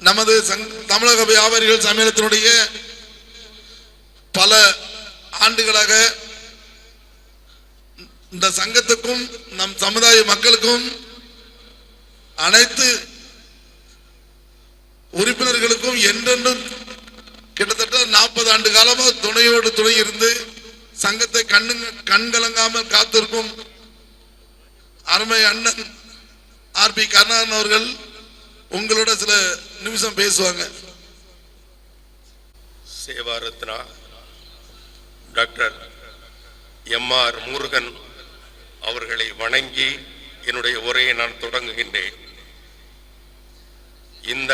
நமது தமிழக வியாபாரிகள் சம்மேளனத்தினுடைய பல ஆண்டுகளாக இந்த சங்கத்துக்கும் நம் சமுதாய மக்களுக்கும் அனைத்து உறுப்பினர்களுக்கும் என்றென்றும் கிட்டத்தட்ட 40 ஆண்டு காலமாக துணையோடு துணை இருந்து சங்கத்தை கண்கலங்காமல் காத்திருக்கும் அருமை அண்ணன் ஆர்.பி. கருணாகரன் அவர்கள் உங்களோட சில நிமிஷம் பேசுவாங்க. Seva Ratna doctor M R. முருகன் அவர்களை வணங்கி என்னுடைய உரையை நான் தொடங்குகின்றேன். இந்த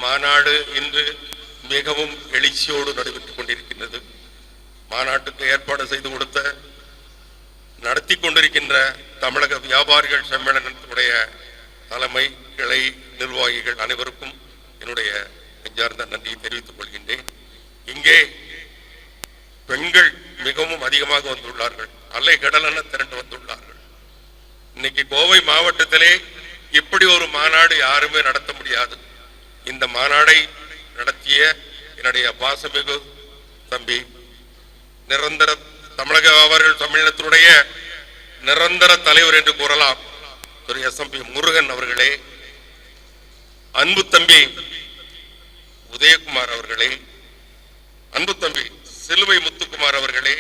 மாநாடு இன்று மிகவும் எழுச்சியோடு நடைபெற்றுக் கொண்டிருக்கின்றது. மாநாட்டுக்கு ஏற்பாடு செய்து கொடுத்த நடத்தி கொண்டிருக்கின்ற தமிழக வியாபாரிகள் சம்மேளனத்துடைய தலைமை கிளை நிர்வாகிகள் அனைவருக்கும் என்னுடைய நெஞ்சார்ந்த நன்றியை தெரிவித்துக் கொள்கின்றேன். இங்கே பெண்கள் மிகவும் அதிகமாக வந்துள்ளார்கள், அலை கடலென திரண்டு வந்துள்ளார்கள். இன்னைக்கு கோவை மாவட்டத்திலே இப்படி ஒரு மாநாடு யாருமே நடத்த முடியாது. இந்த மாநாடை நடத்திய என்னுடைய பாசமிகு தம்பி நிரந்தர தமிழக வியாபாரிகள் சம்மேளனத்தினுடைய நிரந்தர தலைவர் என்று கூறலாம் திரு எஸ்.எம்.பி. முருகன் அவர்களே, அன்பு தம்பி உதயகுமார் அவர்களே, அன்பு தம்பி சிலுவை முத்துக்குமார் அவர்களே,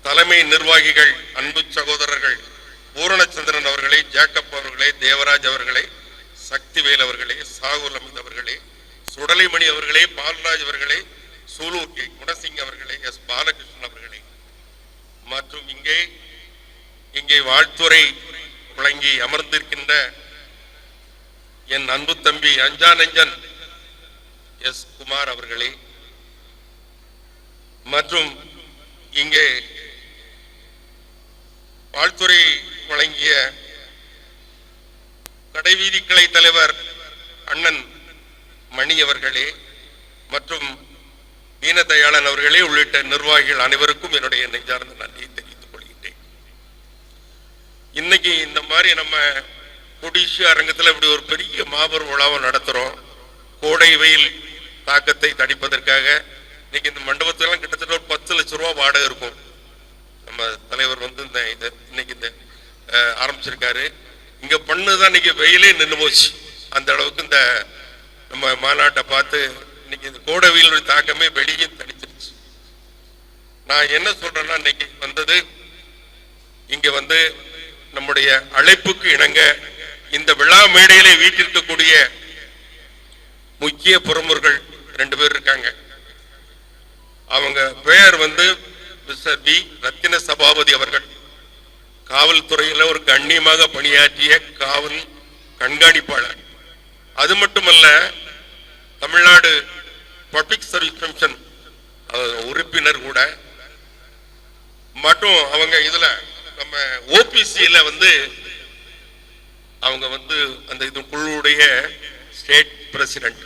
தலைமை நிர்வாகிகள் அன்பு சகோதரர்கள் பூரணச்சந்திரன் அவர்களே, ஜேக்கப் அவர்களே, தேவராஜ் அவர்களே, சக்திவேல் அவர்களே, சாகுல் அமித் அவர்களே, சுடலைமணி அவர்களே, பால்ராஜ் அவர்களே, சூலூர் கே. குணசிங் அவர்களே, எஸ். பாலகிருஷ்ணன் அவர்களே மற்றும் இங்கே வாழ்த்துறை வழங்கி அமர்ந்திருக்கின்ற என் அன்பு தம்பி அஞ்சா நெஞ்சன் எஸ். குமார் அவர்களே மற்றும் இங்கே வாழ்த்துறை வழங்கிய கடைவீதி கிளை தலைவர் அண்ணன் மணி அவர்களே மற்றும் தீனதயாளன் அவர்களே உள்ளிட்ட நிர்வாகிகள் அனைவருக்கும் என்னுடைய நெஞ்சார்ந்த நன்றியை தெரிவித்துக் கொள்கின்றேன். இன்னைக்கு இந்த மாதிரி நம்ம கொடிஷி அரங்கத்தில் இப்படி ஒரு பெரிய மாபெரும் விழாவை நடத்துறோம். கோடை வெயில் தாக்கத்தை தணிப்பதற்காக இன்னைக்கு இந்த மண்டபத்துக்கெல்லாம் கிட்டத்தட்ட ஒரு 10 லட்சம் ரூபாய் வாடகை இருக்கும். நம்ம தலைவர் இன்னைக்கு ஆரம்பிச்சிருக்காரு. இங்க பண்ணுதான் இன்னைக்கு வெயிலே நின்று போச்சு. அந்த அளவுக்கு இந்த நம்ம மாநாட்டை பார்த்து இன்னைக்கு இந்த கோடை வெயிலுடைய தாக்கமே வெளியே தணிச்சிருச்சு. நான் என்ன சொல்றேன்னா, இன்னைக்கு வந்தது இங்க நம்முடைய அழைப்புக்கு இணங்க இந்த விழா மேடையிலே வீட்டிருக்கக்கூடிய முக்கிய பிரமுகர்கள் 2 பேர் இருக்காங்க. அவங்க பெயர் மிஸ்டர் வி. ரத்தின சபாபதி அவர்கள், காவல்துறையில் ஒரு கண்ணியமாக பணியாற்றிய காவல் கண்காணிப்பாளர். அது மட்டுமல்ல, தமிழ்நாடு பப்ளிக் சர்வீஸ் கமிஷன் உறுப்பினர் கூட. மற்றும் அவங்க இதுல நம்ம ஓபிசியில அவங்க அந்த இது குழுவுடைய ஸ்டேட் பிரசிடென்ட்.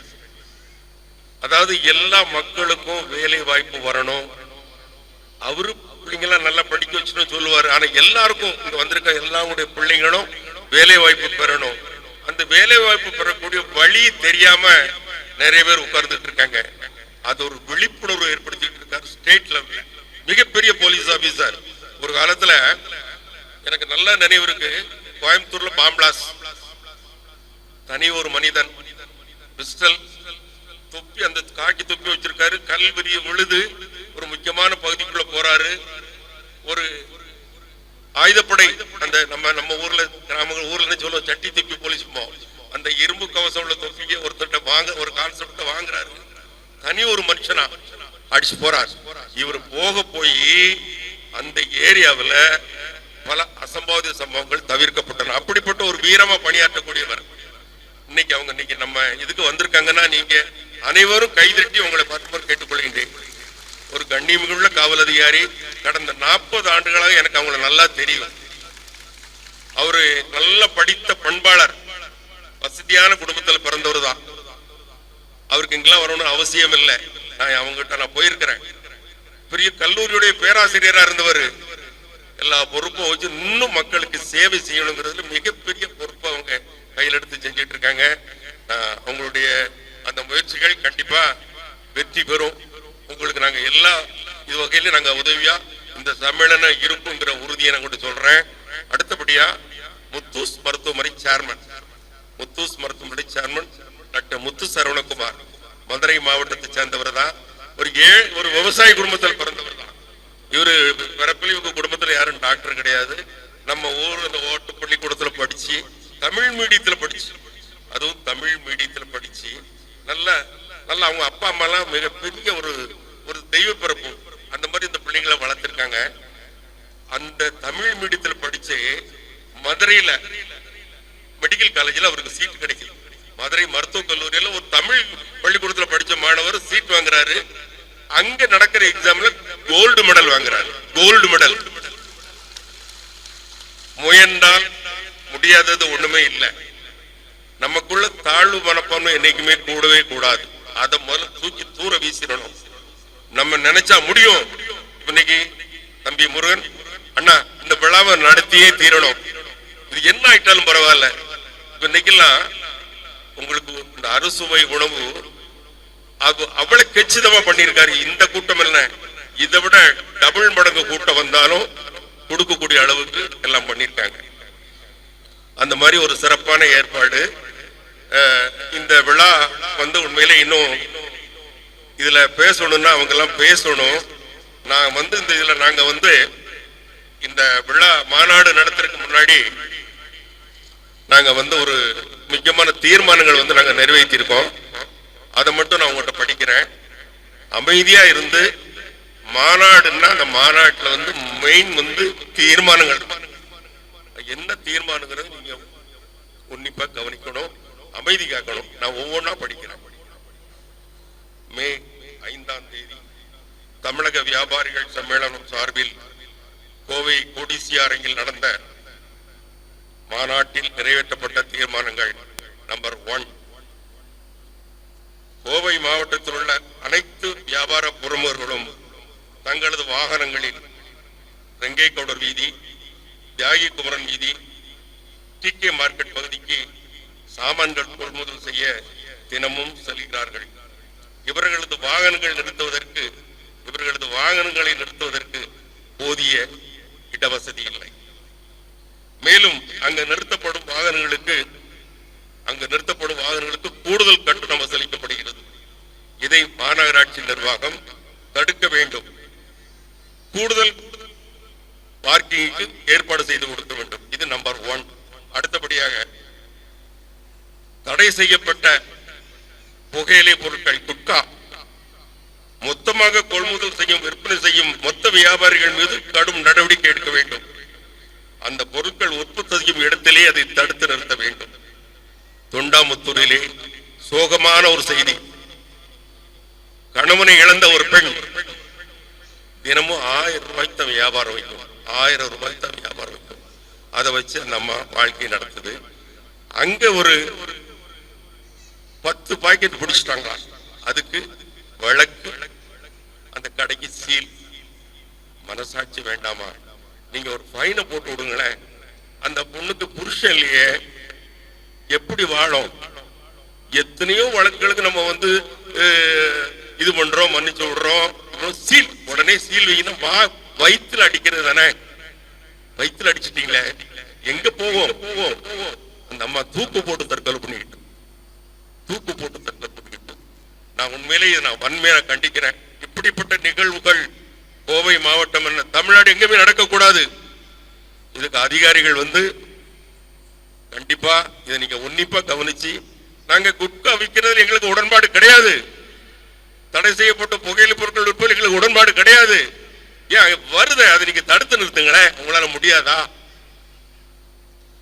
அதாவது எல்லா மக்களுக்கும் வேலை வாய்ப்பு வரணும். அவரு பிள்ளைங்களாம் நல்லா படிக்க வச்சுன்னு சொல்லுவாரு. ஆனா எல்லாருக்கும் இங்க வந்திருக்க எல்லாருடைய பிள்ளைங்களும் வேலை வாய்ப்பு பெறணும். அந்த வேலை வாய்ப்பு பெறக்கூடிய வழி தெரியாம நிறைய பேர் உட்கார்ந்துட்டு இருக்காங்க. அது ஒரு விழிப்புணர்வு ஏற்படுத்திட்டு இருக்காரு ஸ்டேட் லெவல்ல. மிகப்பெரிய போலீஸ் ஆபீசர். ஒரு காலத்துல எனக்கு நல்ல நினைவு இருக்கு, கோயம்புத்தூர்ல பாம்பிளாஸ் தனி ஒரு மனிதன் பிஸ்டல் தொப்பி, அந்த காக்கி தொப்பி வச்சிருக்காரு, கல்வெறிய விழுது ஒரு முக்கியமான பகுதிக்குள்ள போறாரு. ஒரு ஆயுதப்படை அந்த நம்ம ஊர்ல ஊர்ல சொல்லுவோம் சட்டி தொப்பி போலீஸ், அந்த இரும்பு கவசம் உள்ள தொப்பியை ஒருத்தட்ட ஒரு கான்செப்ட வாங்குறாரு. தனி ஒரு மனுஷனா அடிச்சு போறாரு. இவர் போய் அந்த ஏரியாவில் பல அசம்பாவித சம்பவங்கள் தவிர்க்கப்பட்டன. அப்படிப்பட்ட ஒரு வீரமா பணியாற்றக்கூடியவர். இன்னைக்கு நம்ம இதுக்கு வந்திருக்காங்கன்னா நீங்க அனைவரும் கைதட்டி உங்களை பார்த்து கேட்டுக்கொள்கின்றேன். ஒரு கண்ணியமிகுள்ள காவல் அதிகாரி. கடந்த 40 ஆண்டுகளாக எனக்கு அவங்களை நல்லா தெரியும். அவரு நல்ல படித்த பண்பாளர், வசதியான குடும்பத்தில் பிறந்தவர் தான். அவருக்கு இங்கெல்லாம் வரணும்னு அவசியம் இல்லை. நான் போயிருக்கிறேன். பெரிய கல்லூரியுடைய பேராசிரியரா இருந்தவர். எல்லா பொறுப்பும் வச்சு இன்னும் மக்களுக்கு சேவை செய்யணுங்கிறதுல மிகப்பெரிய பொறுப்பு அவங்க கையில் எடுத்து செஞ்சிட்டு இருக்காங்க. அவங்களுடைய அந்த முயற்சிகள் கண்டிப்பா வெற்றி பெறும். உங்களுக்கு நாங்க எல்லா இது வகையிலும் நாங்க உதவியா இந்த சம்மேளனம் இருக்குங்கிற உறுதியை நான் கூட சொல்றேன். அடுத்தபடியா முத்தூஸ் மருத்துவமனை சேர்மன் டாக்டர் முத்து சரவணகுமார் மதுரை மாவட்டத்தை சேர்ந்தவர் தான். ஒரு விவசாய குடும்பத்தில் பிறந்தவர் தான். இவரு பிறப்பில் இவங்க குடும்பத்துல யாரும் டாக்டர் கிடையாது. நம்ம ஊர் அந்த ஓட்டு பள்ளிக்கூடத்துல படிச்சு தமிழ் மீடியத்துல படிச்சு, அதுவும் தமிழ் மீடியத்துல படிச்சு நல்ல அவங்க அப்பா அம்மா எல்லாம் மிகப்பெரிய ஒரு தெய்வ பிறப்பு அந்த மாதிரி இந்த பிள்ளைங்களை வளர்த்திருக்காங்க. அந்த தமிழ் மீடியத்துல படிச்சு மதுரையில மெடிக்கல் காலேஜில் அவருக்கு சீட் கிடைக்கல. மதுரை மருத்துவக் கல்லூரியில ஒரு தமிழ் பள்ளிக்கூடத்துல படிச்ச மாணவர் சீட் வாங்குறாரு. அங்க நடக்கிற எக்ஸாம்ல கோல்டு மெடல் வாங்குறாரு. Gold medal. முயன்றால் முடியாதது ஒண்ணுமே இல்லை. நமக்குள்ள தாழ்வு மனப்பான்மை என்னைக்குமே கூடவே கூடாது. அதை முதல்ல தூக்கி தூர வீசிடணும். நம்ம நினைச்சா முடியும். இன்னைக்கு தம்பி முருகன் அண்ணா இந்த விழாவை நடத்தியே தீரணும். இது என்ன ஆயிட்டாலும் பரவாயில்ல. இன்னைக்கெல்லாம் உங்களுக்கு இந்த அறுசுவை உணவு அவ்வளவு கச்சிதமா பண்ணியிருக்காரு. இந்த கூட்டம் என்ன, இதை விட டபுள் மடங்கு கூட்டம் வந்தாலும் கொடுக்கக்கூடிய அளவுக்கு எல்லாம் பண்ணியிருக்காங்க. அந்த மாதிரி ஒரு சிறப்பான ஏற்பாடு. இந்த விழா உண்மையிலே இன்னும் இதுல பேசணும்னா அவங்க எல்லாம் பேசணும். நான் இந்த இதுல நாங்க இந்த விழா மாநாடு நடத்துறதுக்கு முன்னாடி நாங்க ஒரு முக்கியமான தீர்மானங்கள் நாங்க நிறைவேற்றிருக்கோம். அதை மட்டும் நான் உங்கள்கிட்ட படிக்கிறேன். அமைதியா இருந்து மாநாடுன்னா அந்த மாநாட்டுல மெயின் தீர்மானங்கள் என்ன தீர்மானங்கிறது நீங்க உன்னிப்பா கவனிக்கணும், அமைதி காக்கணும். நான் ஒவ்வொன்றா படிக்கிறேன். மே 5ஆம் தேதி தமிழக வியாபாரிகள் சம்மேளனம் சார்பில் கோவை கொடிசி அரங்கில் நடந்த மாநாட்டில் நிறைவேற்றப்பட்ட தீர்மானங்கள். நம்பர் 1, கோவை மாவட்டத்தில் உள்ள அனைத்து வியாபார பிரமுகர்களும் தங்களது வாகனங்களில் ரெங்கேகவுடர் வீதி, தியாகி குமரன் வீதி, டிகே மார்க்கெட் பகுதிக்கு சாமான்கள் கொள்முதல் செய்ய தினமும் செல்கிறார்கள். இவர்களது வாகனங்களை நிறுத்துவதற்கு போதிய இடவசதி இல்லை. மேலும் அங்கு நிறுத்தப்படும் வாகனங்களுக்கு கூடுதல் கட்டணம் வசூலிக்கப்படுகிறது. இதை மாநகராட்சி நிர்வாகம் தடுக்க வேண்டும். கூடுதல் பார்க்கிங்க்கு ஏற்பாடு செய்து கொடுக்க வேண்டும். இது நம்பர் 1. அடுத்தபடியாக தடை செய்யப்பட்ட புகையிலை பொருட்கள் குட்கா மொத்தமாக கொள்முதல் செய்யும் விற்பனை செய்யும் மொத்த வியாபாரிகள் மீது கடும் நடவடிக்கை எடுக்க வேண்டும். அந்த பொருட்கள் உற்பத்தி செய்யும் இடத்திலே அதை தடுத்து நிறுத்த வேண்டும். தொண்டாமுத்தூரிலே சோகமான ஒரு செய்தி. கணவனை இழந்த ஒரு பெண் தினமும் 1000 ரூபாய்க்கு தான் வியாபாரம் வைக்கும். 1000 ரூபாய்க்கு தான் வியாபாரம் வைக்கும். அதை வச்சு அந்த அம்மா வாழ்க்கை நடத்துது. அங்க ஒரு 10 பாக்கெட் பிடிச்சிட்டாங்களா, அதுக்கு வழக்கு, அந்த கடைக்கு சீல். மனசாட்சி வேண்டாமா? நீங்க ஒரு ஃபைனை போட்டு விடுங்களேன். அந்த பொண்ணுக்கு புருஷன் இல்லையே, எப்படி வாழும்? எத்தனையோ வழக்குகளுக்கு நம்ம இது பண்றோம், மன்னிச்சு விடுறோம். சீல், உடனே சீல் வைக்கணும். வயிற்றுல அடிக்கிறது தானே. வயிற்றுல அடிச்சிட்டீங்களே, எங்க போவோம்? அந்த அம்மா தூக்கு போட்டு தற்கொலை பண்ணிக்கிட்டு நான் உண்மையிலேயே நான் வன்மையா கண்டிக்கிறேன். இப்படிப்பட்ட நிகழ்வுகள் கோவை மாவட்டம் என்ன தமிழ்நாடு எங்கேயுமே நடக்கக்கூடாது. இதுக்கு அதிகாரிகள் கண்டிப்பா இதை நீங்க உன்னிப்பா கவனிச்சு, நாங்க குட்கா விற்கிறது எங்களுக்கு உடன்பாடு கிடையாது. தடை செய்யப்பட்ட புகையிலை பொருட்கள் விற்பது எங்களுக்கு உடன்பாடு கிடையாது. ஏன் வருது, அதை நீங்க தடுத்து நிறுத்துங்களேன். உங்களால முடியாதா?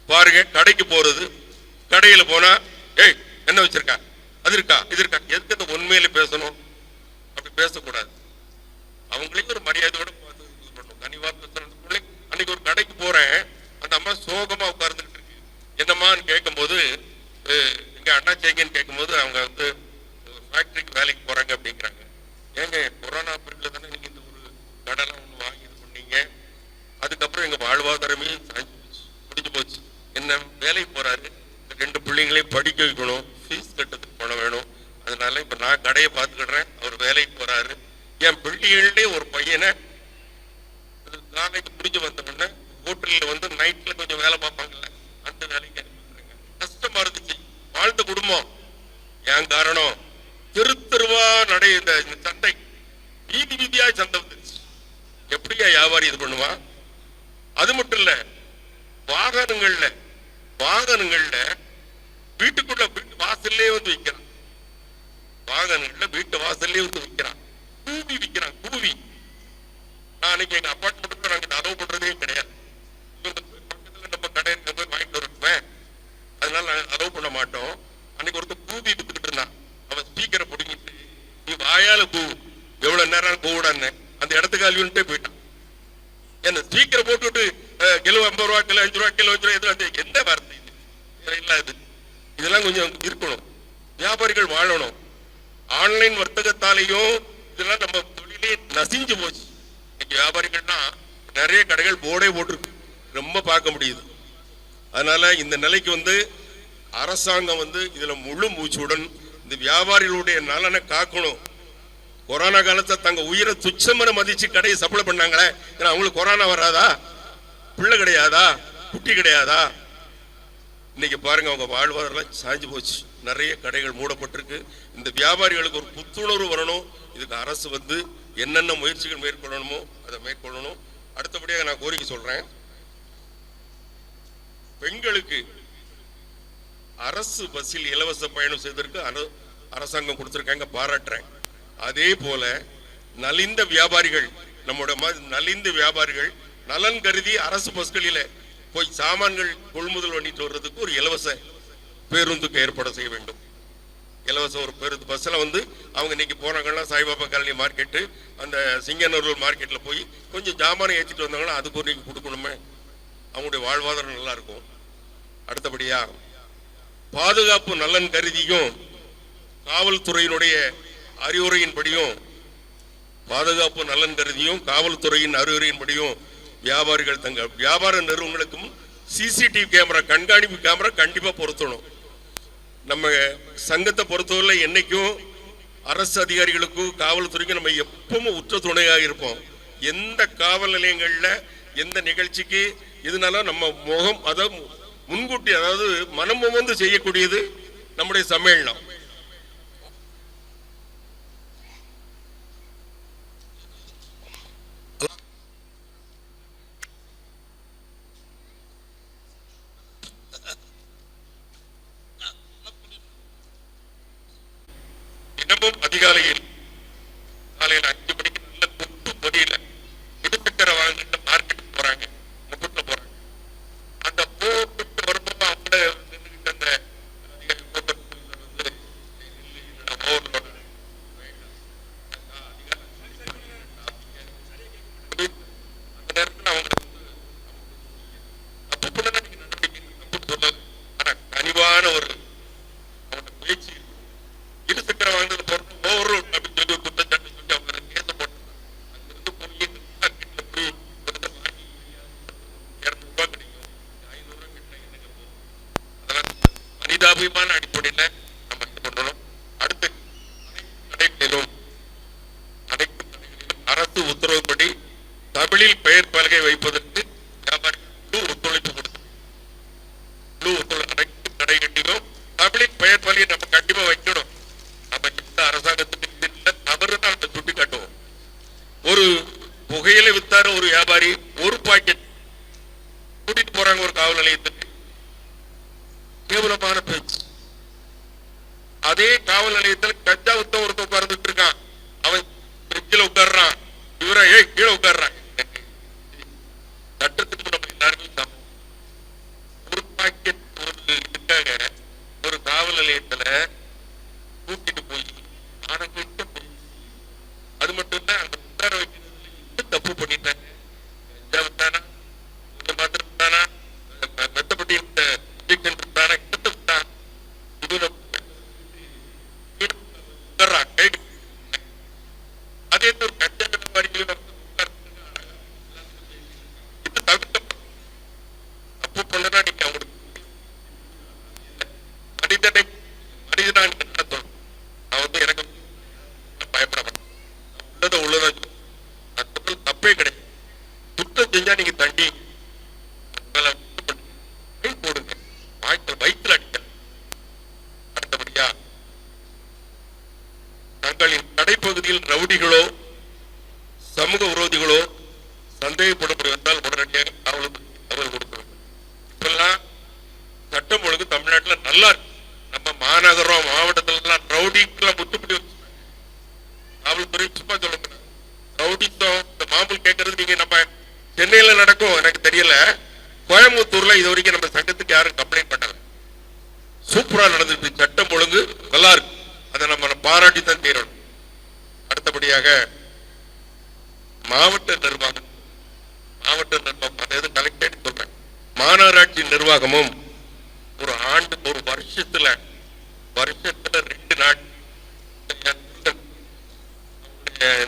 பாருங்க, கடைக்கு போறது, கடையில போனா ஏய் என்ன வச்சிருக்கா, அது இருக்கா, இது இருக்கா, எதுக்கு உண்மையில பேசணும்? அப்படி பேசக்கூடாது. அவங்களுக்கு ஒரு மரியாதையோட கனிவா பேசணும். அன்னைக்கு ஒரு கடைக்கு போறேன், அந்த அம்மா சோகமா உட்கார்ந்துட்டு இருக்கு. என்னம்மான்னு கேட்கும் போது, எங்க அண்ணாச்சேங்கன்னு கேட்கும் போது அவங்க ஃபேக்டரிக்கு வேலைக்கு போறாங்க அப்படிங்கிறாங்க. ஏங்க கொரோனா பீரியட்ல தானே நீங்க இந்த ஒரு கடலாம் ஒண்ணு வாங்கி இது பண்ணீங்க, அதுக்கப்புறம் எங்க வாழ்வாதாரமே முடிஞ்சு போச்சு. என்ன வேலைக்கு போறாரு, 2 பிள்ளைங்களையும் படிக்க வைக்கணும், ஃபீஸ் கட்டுறதுக்கு பணம் வேணும். அதனால இப்ப நான் கடையை பார்த்துக்கிடுறேன், அவர் வேலைக்கு போறாரு. என் பிள்ளைகளே ஒரு பையனை காலைக்கு முடிஞ்சு வந்தோம்னா ஹோட்டல்ல வந்து நைட்ல கொஞ்சம் வேலை பார்ப்பாங்கல்ல, அந்த வேலைக்கு அனுப்பிடுறாங்க. கஷ்டமா இருந்துச்சு வாழ்ந்த குடும்பம். ஏன் காரணம், தெரு தெருவா இந்த சந்தை வீதி வீதியா சந்தை வந்துருச்சு. எப்படியா வியாபாரி இது பண்ணுவான்? அது மட்டும் இல்ல, வாகனங்கள்ல வீட்டுக்குள்ள வீட்டு வாசல்லே வந்து விற்கிறான். வாகனங்கள்ல வீட்டு வாசல்லே வந்து விற்கிறான். கூவி விற்கிறான், கூவி. நான் அன்னைக்கு எங்க அப்பார்ட்மெண்ட்டுக்கு நாங்க அலோவ் பண்றதே கிடையாது. பக்கத்துல நம்ம கடையில போய் வாங்கிட்டு வருவேன், அதனால நாங்க அலோவ் பண்ண மாட்டோம். அன்னைக்கு ஒருத்தர் கூவி வித்துக்கிட்டு இருந்தான். அவன் ஸ்பீக்கரை பிடிங்கிட்டு, நீ வாயால கூவு, எவ்வளவு நேரம் கூவிடான்னு அந்த இடத்துக்கு அழிவுன்ட்டே போயிட்டான். என்ன ஸ்பீக்கரை போட்டுவிட்டு கிலோ 50 ரூபா, கிலோ 5 ரூபா, கிலோ 5 ரூபா, எந்த வார்த்தை இது இல்லாது? இதெல்லாம் கொஞ்சம் இருக்கணும். வியாபாரிகள் வாழணும். ஆன்லைன் வர்த்தகத்தாலேயும் இதெல்லாம் நம்ம தொழிலே நசிஞ்சு போச்சு. இன்னைக்கு வியாபாரிகள்னா நிறைய கடைகள் போர்டே போட்டிருக்கு, ரொம்ப பார்க்க முடியுது. அதனால இந்த நிலைக்கு வந்து அரசாங்கம் வந்து இதுல முழு மூச்சுடன் இந்த வியாபாரிகளுடைய நலனை காக்கணும். கொரோனா காலத்தை தங்க உயிரை துச்சமன மதிச்சு கடையை சப்ளை பண்ணாங்களே, ஏன்னா அவங்களுக்கு கொரோனா வராதா? பிள்ளை கிடையாதா? குட்டி கிடையாதா? இன்னைக்கு பாருங்க, அவங்க வாழ்வாதாரம் சாய்ஞ்சு போச்சு. நிறைய கடைகள் மூடப்பட்டிருக்கு. இந்த வியாபாரிகளுக்கு ஒரு புத்துணர்வு வரணும். இதுக்கு அரசு வந்து என்னென்ன முயற்சிகள் மேற்கொள்ளணுமோ அதை மேற்கொள்ளணும். அடுத்தபடியாக நான் கோரிக்கை சொல்றேன், பெண்களுக்கு அரசு பஸ்ஸில் இலவச பயணம் செய்வதற்கு அரசாங்கம் கொடுத்திருக்காங்க, பாராட்டுறேன். அதே போல நலிந்த வியாபாரிகள், நம்முடைய நலிந்த வியாபாரிகள் நலன் கருதி அரசு பஸ்களில போய் சாமான்கள் கொள்முதல் பண்ணிட்டு வர்றதுக்கு ஒரு இலவச பேருந்துக்கு ஏற்பாடு செய்ய வேண்டும். இலவச ஒரு பேருந்து பஸ்ல வந்து அவங்க இன்னைக்கு போறாங்கன்னா சாய்பாபா காலனி மார்க்கெட்டு, அந்த சிங்கநல்லூர் மார்க்கெட்ல போய் கொஞ்சம் ஜாமானை ஏற்றிட்டு வந்தாங்கன்னா அதுக்கு ஒரு கொடுக்கணுமே, அவங்களுடைய வாழ்வாதாரம் நல்லா இருக்கும். அடுத்தபடியா பாதுகாப்பு நலன் கருதியும் காவல்துறையினுடைய அறிவுரையின்படியும் பாதுகாப்பு நலன் கருதியும் காவல்துறையின் அறிவுரையின்படியும் வியாபாரிகள் தங்கள் வியாபார நிறுவனங்களுக்கும் சிசிடிவி கேமரா, கண்காணிப்பு கேமரா கண்டிப்பா பொருத்தணும். நம்ம சங்கத்தை பொறுத்தவரை என்னைக்கும் அரசு அதிகாரிகளுக்கும் காவல்துறைக்கும் நம்ம எப்பவும் உற்ற துணையாக இருப்போம். எந்த காவல் நிலையங்கள்ல எந்த நிகழ்ச்சிக்கு இதனால நம்ம முகம் அதை முன்கூட்டி, அதாவது மனம் வந்து செய்யக்கூடியது நம்முடைய சம்மேளனம். தினமும் அதிகாலையில் காலையில் 5 மணிக்கு நல்ல குட்டு பொதியில இருசக்கர வாகனங்கள் மார்க்கெட் போறாங்க, முக்கூட்ல போறாங்க. அந்த போட்டு வரும்போது அவங்க அந்த நேரத்தில் அவங்க கனிவான ஒரு பேச்சு இருசக்கர வாகனத்தில் போட்டு ஓவர் ரோட் அப்படின்னு சொல்லி குற்றச்சாட்டு சொல்லி அவங்க கேச போட்டு அங்கிருந்து போய் மார்க்கெட்ல போய் 200 ரூபாய் கிடைக்கும், 500 ரூபாய் கிடைக்கும். அதெல்லாம் மனிதாபிமான அடிப்படையில நம்ம இது பண்ணணும். அடுத்து கடைகளிலும் அரசு உத்தரவுப்படி தமிழில் பெயர் பலகை வைப்பதற்கு வியாபாரிகள் ஒத்துழைப்பு கொடுத்து அனைத்து கடைகளிலும் தமிழில் பெயர் பலகை நம்ம கண்டிப்பா வைக்கணும். நம்ம இந்த அரசாங்கத்துக்கு தவறுதான் நம்ம சுட்டி காட்டுவோம். ஒரு புகையில வித்தாரு ஒரு வியாபாரி, ஒரு பாக்கெட் கூட்டிட்டு போறாங்க ஒரு காவல் நிலையத்துக்கு, கேவலமான பேச்சு. அதே காவல் நிலையத்தில் கஞ்சா வித்த ஒருத்த உட்கார்ந்துட்டு இருக்கான், அவன் பெஞ்சில உட்கார்றான், இவரை கீழே உட்கார்றான். சட்டத்துக்கு நம்ம எல்லாருமே சமம். ஒரு பாக்கெட் ஒரு இதுக்காக ஒரு காவல் நிலையத்துல கூட்டிட்டு போய் ஆனங்கிட்ட பேசி, அது மட்டும் இல்ல அந்த உட்கார வைக்கிறது தப்பு பண்ணிட்டாங்க. தானா இந்த மாத்திரம் தானா மெத்தப்பட்டி தானா கிட்ட விட்டான் இது அதே ஒரு கஞ்சா வியாபாரிகளும் இது தவிர்க்க தப்பு பண்ணா நீங்க அவங்களுக்கு மனிதனை மனிதனான் என்ன சொல்றேன். நான் வந்து எனக்கு பயப்பட மாட்டேன். உள்ளதை தப்பே கிடையாது. குற்றம் செஞ்சா நீங்க தண்டி போடுங்க, வயிற்றுல அடிக்க. அடுத்தபடியா தங்களின் கடைப்பகுதியில் ரவுடிகளோ சமூக விரோதிகளோ சந்தேகப்படப்படுவதால் உடனடியாக தகவல் கொடுக்க வேண்டும். இப்பெல்லாம் சட்டம் ஒழுங்கு தமிழ்நாட்டில் நல்லா இருக்கு. நம்ம மாநகரம் மாவட்டத்துல எல்லாம் ரவுடிக்கெல்லாம் முட்டுப்படி வச்சு காவல்துறை சும்மா சொல்லுங்க. ரவுடித்தம் இந்த மாமூல் கேட்கறது நீங்க நம்ம சென்னையில நடக்கும் எனக்கு தெரியல. கோயம்புத்தூர்ல இது வரைக்கும் நம்ம சங்கத்துக்கு யாரும் கம்ப்ளைண்ட் பண்ணல. சூப்பரா நடந்துட்டு சட்டம் ஒழுங்கு நல்லா இருக்கு. அதை நம்ம பாராட்டி தான் தீரணும். அடுத்தபடியாக மாவட்ட நிர்வாகம் அதாவது கலெக்டரேட் சொல்றேன், மாநகராட்சி நிர்வாகமும் ஒரு ஆண்டு ஒரு வருஷத்துல 2 நாள்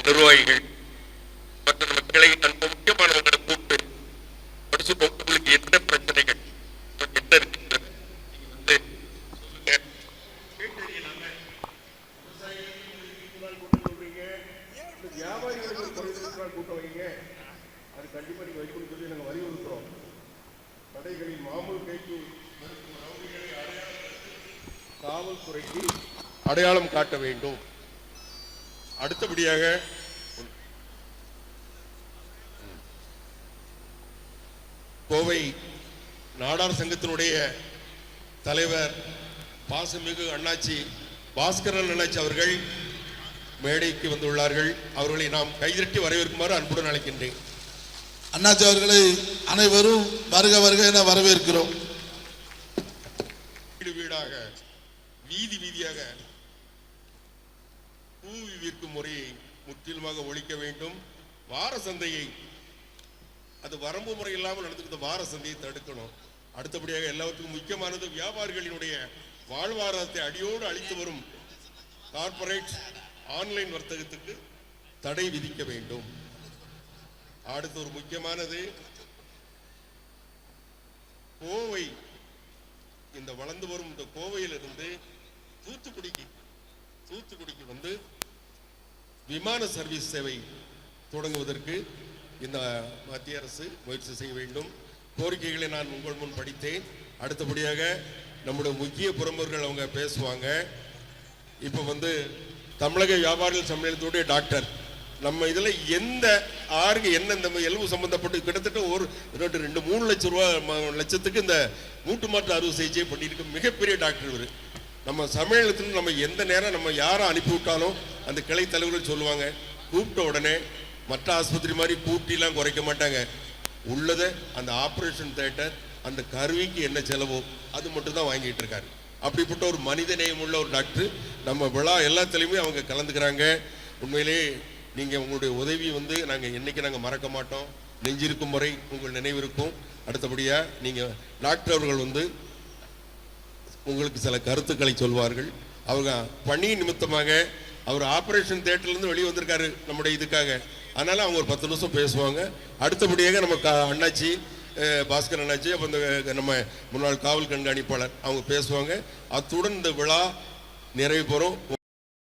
நிர்வாகிகள் மற்ற நம்ம கிளை முக்கியமானவர்களை கூப்பிட்டு படிச்சு உங்களுக்கு என்ன பிரச்சனைகள் என்ன இருக்கின்றது கண்டிப்பா நீங்க வைக்கணும்னு சொல்லி நாங்கள் வலியுறுத்துறோம். கடைகளில் மாமூல் கைக்கு காவல்துறைக்கு அடையாளம் காட்ட வேண்டும். அடுத்தபடியாக கோவை நாடார் சங்கத்தினுடைய தலைவர் பாசமிகு அண்ணாச்சி பாஸ்கரன் அண்ணாச்சி அவர்கள் மேடைக்கு வந்துள்ளார்கள். அவர்களை நாம் கைதட்டி வரவேற்குமாறு அன்புடன் அழைக்கின்றேன். அண்ணாச்சி அவர்களை அனைவரும் வருக வருக என வரவேற்கிறோம். வீடு வீடாக வீதி வீதியாக பூவி விற்கும் முறையை முற்றிலுமாக ஒழிக்க வேண்டும். வார சந்தையை அது வரம்பு முறை இல்லாமல் நடந்துக்கிற வார சந்தையை தடுக்கணும். அடுத்தபடியாக எல்லாத்துக்கும் முக்கியமானது வியாபாரிகளினுடைய வாழ்வாதாரத்தை அடியோடு அழித்து வரும் கார்பரேட் ஆன்லைன் வர்த்தகத்துக்கு தடை விதிக்க வேண்டும். அடுத்து ஒரு முக்கியமானது கோவை, இந்த வளர்ந்து வரும் இந்த கோவையிலிருந்து தூத்துக்குடிக்கு வந்து விமான சர்வீஸ் சேவை தொடங்குவதற்கு இந்த மத்திய அரசு முயற்சி செய்ய வேண்டும். கோரிக்கைகளை நான் உங்கள் முன் படித்தேன். அடுத்தபடியாக நம்முடைய முக்கிய பிரமுகர்கள் அவங்க பேசுவாங்க. இப்போ வந்து தமிழக வியாபாரிகள் சம்மேளனத்துடைய டாக்டர் நம்ம இதுல எந்த ஆறுக்கு என்ன இந்த எலும்பு சம்பந்தப்பட்டு கிட்டத்தட்ட ஒரு 2-3 லட்சத்துக்கு இந்த மூட்டு மாற்று அறுவை சிகிச்சை பண்ணிட்டு மிகப்பெரிய டாக்டர் இவர். நம்ம சம்மேளனத்தில் நம்ம எந்த நேரம் நம்ம யாரை அனுப்பிவிட்டாலும் அந்த கிளை தலைவர்கள் சொல்லுவாங்க, கூப்பிட்ட உடனே மற்ற ஆஸ்பத்திரி மாதிரி கூட்டிலாம் குறைக்க மாட்டாங்க. உள்ளதை அந்த ஆப்ரேஷன் தியேட்டர் அந்த கருவிக்கு என்ன செலவோ அது மட்டும் தான் வாங்கிட்டு இருக்காரு. அப்படிப்பட்ட ஒரு மனித நேயம் உள்ள ஒரு டாக்டர் நம்ம விழா எல்லாத்துலேயுமே அவங்க கலந்துக்கிறாங்க. உண்மையிலே நீங்கள் உங்களுடைய உதவி வந்து நாங்கள் என்னைக்கு நாங்கள் மறக்க மாட்டோம். நெஞ்சிருக்கும் முறை உங்கள் நினைவிருக்கும். அடுத்தபடியாக நீங்கள் டாக்டர் அவர்கள் வந்து உங்களுக்கு சில கருத்துக்களை சொல்வார்கள். அவங்க பணி நிமித்தமாக அவர் ஆப்ரேஷன் தியேட்டர்லேருந்து வெளியே வந்திருக்காரு நம்முடைய இதுக்காக. அதனால் அவங்க ஒரு 10 நிமிஷம் பேசுவாங்க. அடுத்தபடியாக நம்ம அண்ணாச்சி பாஸ்கர் அண்ணாச்சி அப்போ இந்த நம்ம முன்னாள் காவல் கண்காணிப்பாளர் அவங்க பேசுவாங்க. அத்துடன் இந்த விழா நிறைவு பெறும்.